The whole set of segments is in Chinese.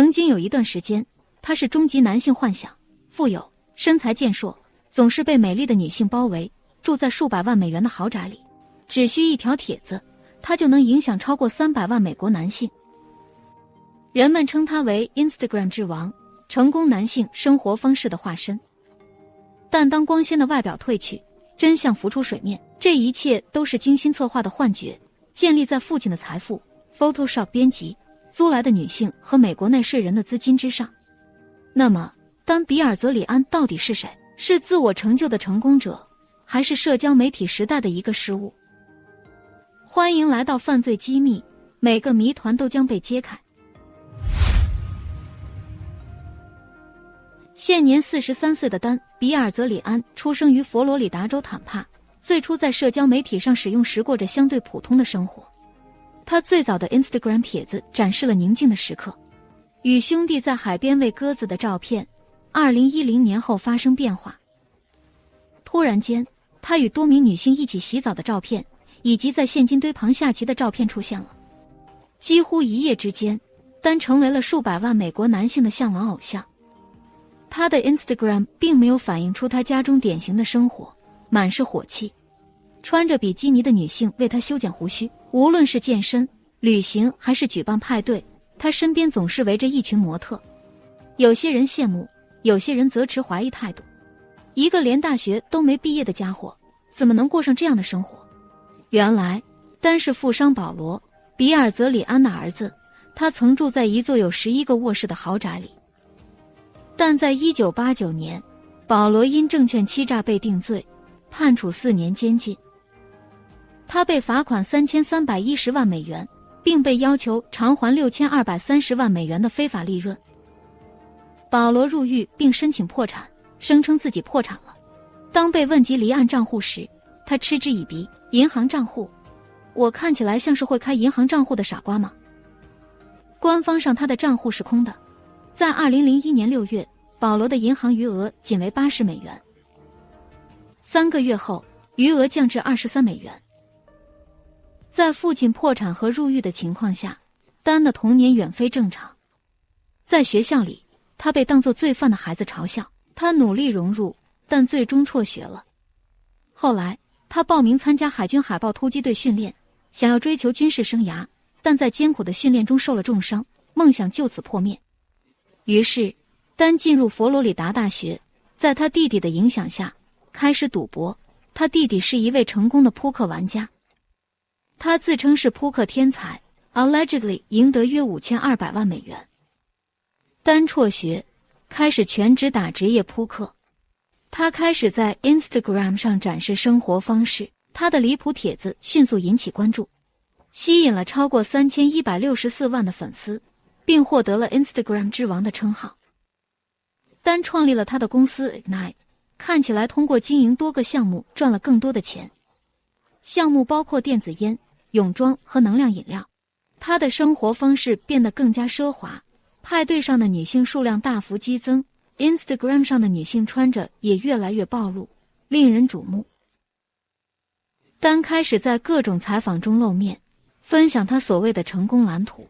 曾经有一段时间，他是终极男性幻想，富有，身材健硕，总是被美丽的女性包围，住在数百万美元的豪宅里，只需一条帖子，他就能影响超过300万美国男性。人们称他为 Instagram 之王，成功男性生活方式的化身。但当光鲜的外表褪去，真相浮出水面，这一切都是精心策划的幻觉，建立在父亲的财富、Photoshop 编辑、租来的女性和美国纳税人的资金之上。那么，丹·比尔泽里安到底是谁？是自我成就的成功者，还是社交媒体时代的一个失误？欢迎来到犯罪机密，每个谜团都将被揭开。现年43岁的丹·比尔泽里安出生于佛罗里达州坦帕，最初在社交媒体上使用时过着相对普通的生活。他最早的 Instagram 帖子展示了宁静的时刻，与兄弟在海边喂鸽子的照片。2010年后发生变化，突然间，他与多名女性一起洗澡的照片，以及在现金堆旁下棋的照片出现了。几乎一夜之间，丹成为了数百万美国男性的向往偶像。他的 Instagram 并没有反映出他家中典型的生活，满是火气。穿着比基尼的女性为他修剪胡须，无论是健身、旅行还是举办派对，他身边总是围着一群模特。有些人羡慕，有些人则持怀疑态度。一个连大学都没毕业的家伙，怎么能过上这样的生活？原来，丹是富商保罗·比尔泽里安的儿子，他曾住在一座有11个卧室的豪宅里。但在1989年，保罗因证券欺诈被定罪，判处4年监禁。他被罚款3310万美元，并被要求偿还6230万美元的非法利润。保罗入狱并申请破产，声称自己破产了。当被问及离岸账户时，他嗤之以鼻：“银行账户？我看起来像是会开银行账户的傻瓜吗？”官方上他的账户是空的。在2001年6月，保罗的银行余额仅为80美元。3个月后，余额降至23美元。在父亲破产和入狱的情况下，丹的童年远非正常。在学校里，他被当作罪犯的孩子嘲笑，他努力融入，但最终辍学了。后来，他报名参加海军海豹突击队训练，想要追求军事生涯，但在艰苦的训练中受了重伤，梦想就此破灭。于是，丹进入佛罗里达大学，在他弟弟的影响下，开始赌博。他弟弟是一位成功的扑克玩家，他自称是扑克天才 ，allegedly 赢得约5200万美元。丹辍学，开始全职打职业扑克。他开始在 Instagram 上展示生活方式，他的离谱帖子迅速引起关注，吸引了超过3164万的粉丝，并获得了 Instagram 之王的称号。丹创立了他的公司 Ignite， 看起来通过经营多个项目赚了更多的钱。项目包括电子烟、泳装和能量饮料。他的生活方式变得更加奢华，派对上的女性数量大幅激增， Instagram 上的女性穿着也越来越暴露，令人瞩目。丹开始在各种采访中露面，分享他所谓的成功蓝图。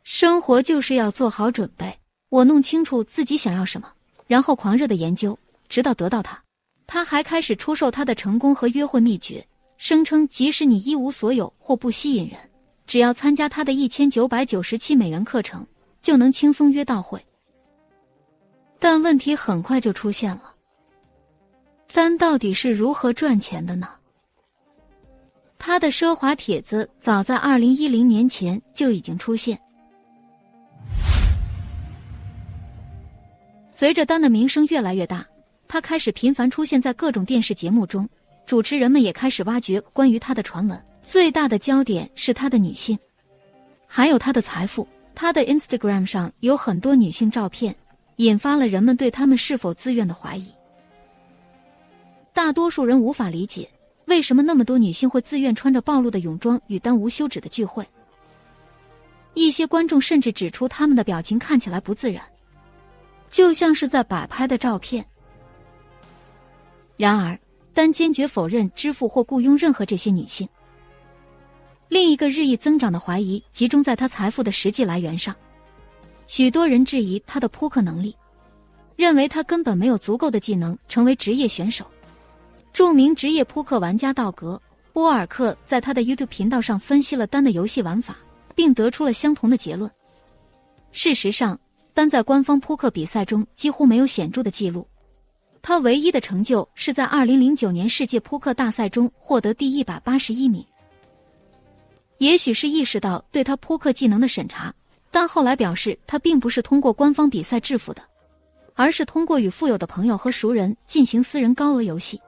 生活就是要做好准备，我弄清楚自己想要什么，然后狂热的研究，直到得到它。他还开始出售他的成功和约会秘诀，声称即使你一无所有或不吸引人，只要参加他的1997美元课程，就能轻松约到会。但问题很快就出现了，丹到底是如何赚钱的呢？他的奢华帖子早在2010年前就已经出现。随着丹的名声越来越大，他开始频繁出现在各种电视节目中，主持人们也开始挖掘关于他的传闻。最大的焦点是他的女性，还有他的财富。他的 Instagram 上有很多女性照片，引发了人们对他们是否自愿的怀疑。大多数人无法理解，为什么那么多女性会自愿穿着暴露的泳装与丹无休止的聚会。一些观众甚至指出他们的表情看起来不自然，就像是在摆拍的照片。然而，丹坚决否认支付或雇佣任何这些女性。另一个日益增长的怀疑集中在他财富的实际来源上。许多人质疑他的扑克能力，认为他根本没有足够的技能成为职业选手。著名职业扑克玩家道格·波尔克在他的 YouTube 频道上分析了丹的游戏玩法，并得出了相同的结论。事实上，丹在官方扑克比赛中几乎没有显著的记录，他唯一的成就是在2009年世界扑克大赛中获得第181名。也许是意识到对他扑克技能的审查，丹后来表示他并不是通过官方比赛致富的，而是通过与富有的朋友和熟人进行私人高额游戏。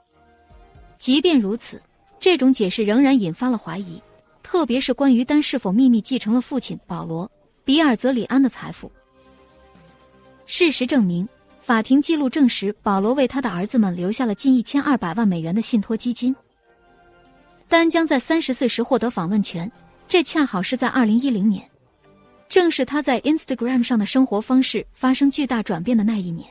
即便如此，这种解释仍然引发了怀疑，特别是关于丹是否秘密继承了父亲保罗·比尔泽里安的财富。事实证明，法庭记录证实保罗为他的儿子们留下了近1200万美元的信托基金。丹将在30岁时获得访问权，这恰好是在2010年，正是他在 Instagram 上的生活方式发生巨大转变的那一年。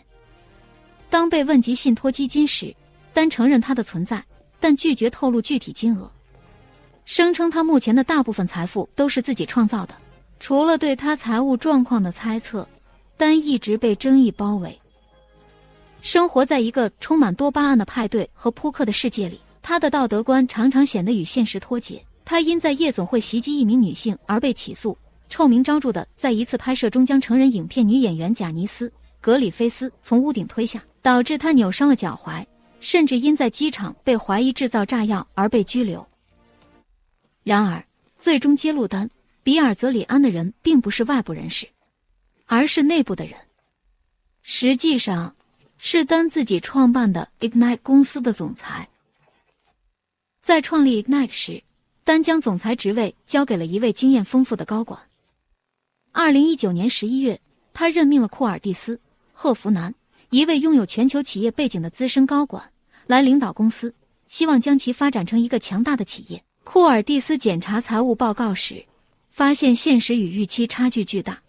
当被问及信托基金时，丹承认它的存在，但拒绝透露具体金额，声称他目前的大部分财富都是自己创造的。除了对他财务状况的猜测，丹一直被争议包围。生活在一个充满多巴胺的派对和扑克的世界里，他的道德观常常显得与现实脱节。他因在夜总会袭击一名女性而被起诉，臭名昭著的在一次拍摄中将成人影片女演员贾尼斯·格里菲斯从屋顶推下，导致他扭伤了脚踝，甚至因在机场被怀疑制造炸药而被拘留。然而，最终揭露丹·比尔泽里安的人并不是外部人士，而是内部的人。实际上，是丹自己创办的 Ignite 公司的总裁。在创立 Ignite 时，丹将总裁职位交给了一位经验丰富的高管。2019年11月，他任命了库尔蒂斯·赫弗南，一位拥有全球企业背景的资深高管，来领导公司，希望将其发展成一个强大的企业。库尔蒂斯检查财务报告时，发现现实与预期差距巨大。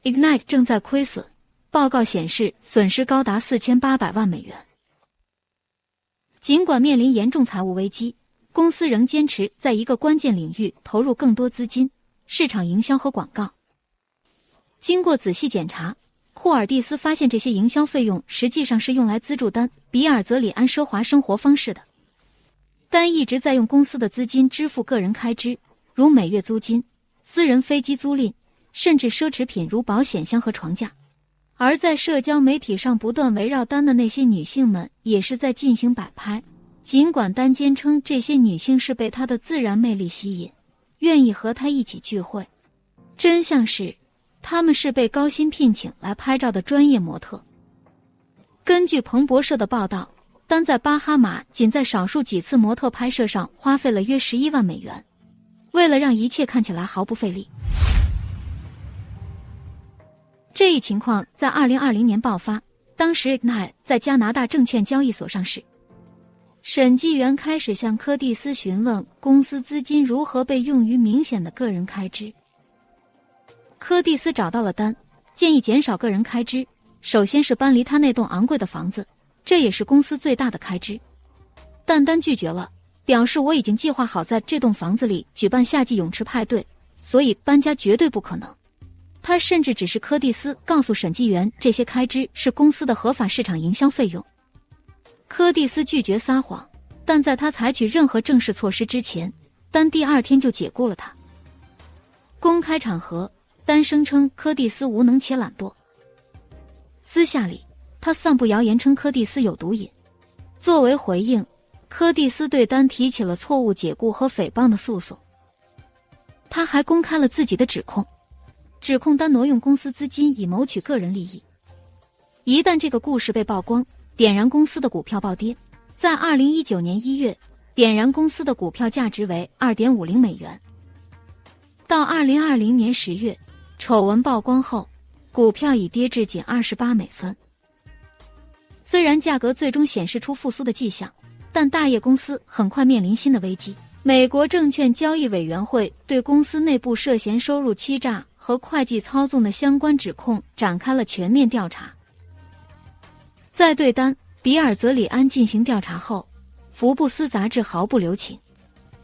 Ignite 正在亏损，报告显示损失高达4800万美元。尽管面临严重财务危机，公司仍坚持在一个关键领域投入更多资金，市场营销和广告。经过仔细检查，库尔蒂斯发现这些营销费用实际上是用来资助丹·比尔泽里安奢华生活方式的。丹一直在用公司的资金支付个人开支，如每月租金、私人飞机租赁，甚至奢侈品如保险箱和床架。而在社交媒体上不断围绕丹的那些女性们也是在进行摆拍，尽管丹坚称这些女性是被他的自然魅力吸引，愿意和他一起聚会，真相是她们是被高薪聘请来拍照的专业模特。根据彭博社的报道，丹在巴哈马仅在少数几次模特拍摄上花费了约11万美元，为了让一切看起来毫不费力。这一情况在2020年爆发，当时 Ignite 在加拿大证券交易所上市。审计员开始向柯蒂斯询问公司资金如何被用于明显的个人开支。柯蒂斯找到了丹，建议减少个人开支，首先是搬离他那栋昂贵的房子，这也是公司最大的开支。但丹拒绝了，表示我已经计划好在这栋房子里举办夏季泳池派对，所以搬家绝对不可能。他甚至指示柯蒂斯告诉审计员这些开支是公司的合法市场营销费用。柯蒂斯拒绝撒谎，但在他采取任何正式措施之前，丹第二天就解雇了他。公开场合，丹声称柯蒂斯无能且懒惰。私下里，他散布谣言称柯蒂斯有毒瘾。作为回应，柯蒂斯对丹提起了错误解雇和诽谤的诉讼。他还公开了自己的指控丹挪用公司资金以谋取个人利益。一旦这个故事被曝光，点燃公司的股票暴跌。在2019年1月，点燃公司的股票价值为 2.50 美元。到2020年10月，丑闻曝光后，股票已跌至仅28美分。虽然价格最终显示出复苏的迹象，但大业公司很快面临新的危机。美国证券交易委员会对公司内部涉嫌收入欺诈和会计操纵的相关指控展开了全面调查。在对丹·比尔泽里安进行调查后，福布斯杂志毫不留情。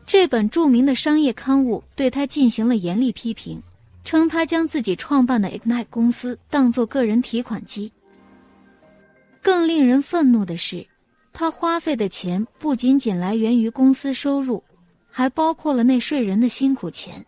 这本著名的商业刊物对他进行了严厉批评，称他将自己创办的 Ignite 公司当作个人提款机。更令人愤怒的是，他花费的钱不仅仅来源于公司收入，还包括了纳税人的辛苦钱。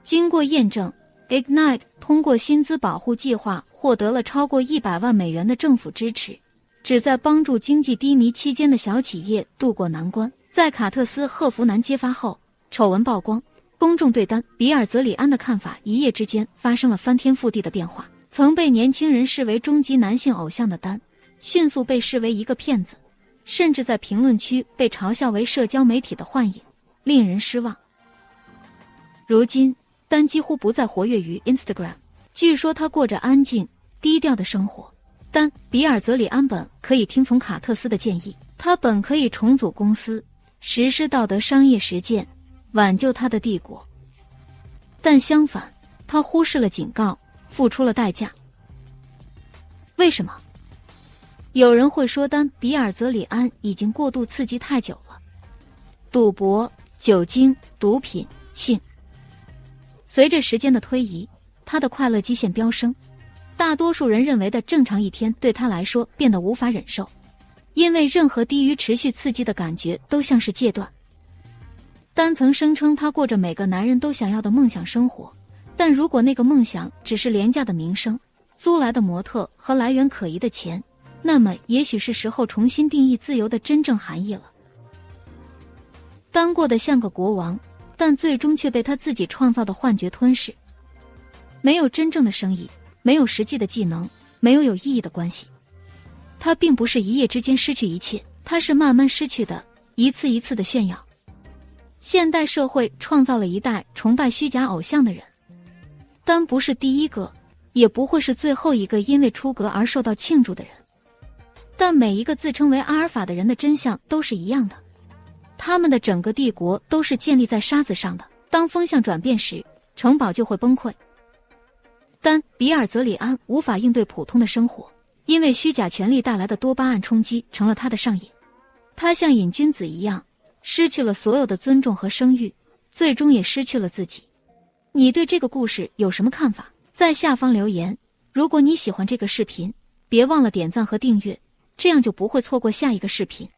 经过验证， Ignite 通过薪资保护计划获得了超过100万美元的政府支持，旨在帮助经济低迷期间的小企业渡过难关。在卡特斯赫弗南揭发后，丑闻曝光，公众对丹·比尔泽里安的看法一夜之间发生了翻天覆地的变化。曾被年轻人视为终极男性偶像的丹，迅速被视为一个骗子，甚至在评论区被嘲笑为社交媒体的幻影，令人失望。如今，丹几乎不再活跃于 Instagram， 据说他过着安静、低调的生活。但比尔泽里安本可以听从卡特斯的建议，他本可以重组公司，实施道德商业实践，挽救他的帝国。但相反，他忽视了警告，付出了代价。为什么？有人会说，丹·比尔泽里安已经过度刺激太久了，赌博、酒精、毒品、性。随着时间的推移，他的快乐基线飙升，大多数人认为的正常一天对他来说变得无法忍受，因为任何低于持续刺激的感觉都像是戒断。丹曾声称他过着每个男人都想要的梦想生活，但如果那个梦想只是廉价的名声、租来的模特和来源可疑的钱，那么也许是时候重新定义自由的真正含义了。丹过得像个国王，但最终却被他自己创造的幻觉吞噬。没有真正的生意，没有实际的技能，没有有意义的关系。他并不是一夜之间失去一切，他是慢慢失去的，一次一次的炫耀。现代社会创造了一代崇拜虚假偶像的人，丹不是第一个，也不会是最后一个因为出格而受到庆祝的人。但每一个自称为阿尔法的人的真相都是一样的，他们的整个帝国都是建立在沙子上的。当风向转变时，城堡就会崩溃。但比尔泽里安无法应对普通的生活，因为虚假权力带来的多巴胺冲击成了他的上瘾。他像瘾君子一样，失去了所有的尊重和声誉，最终也失去了自己。你对这个故事有什么看法？在下方留言。如果你喜欢这个视频，别忘了点赞和订阅，这样就不会错过下一个视频。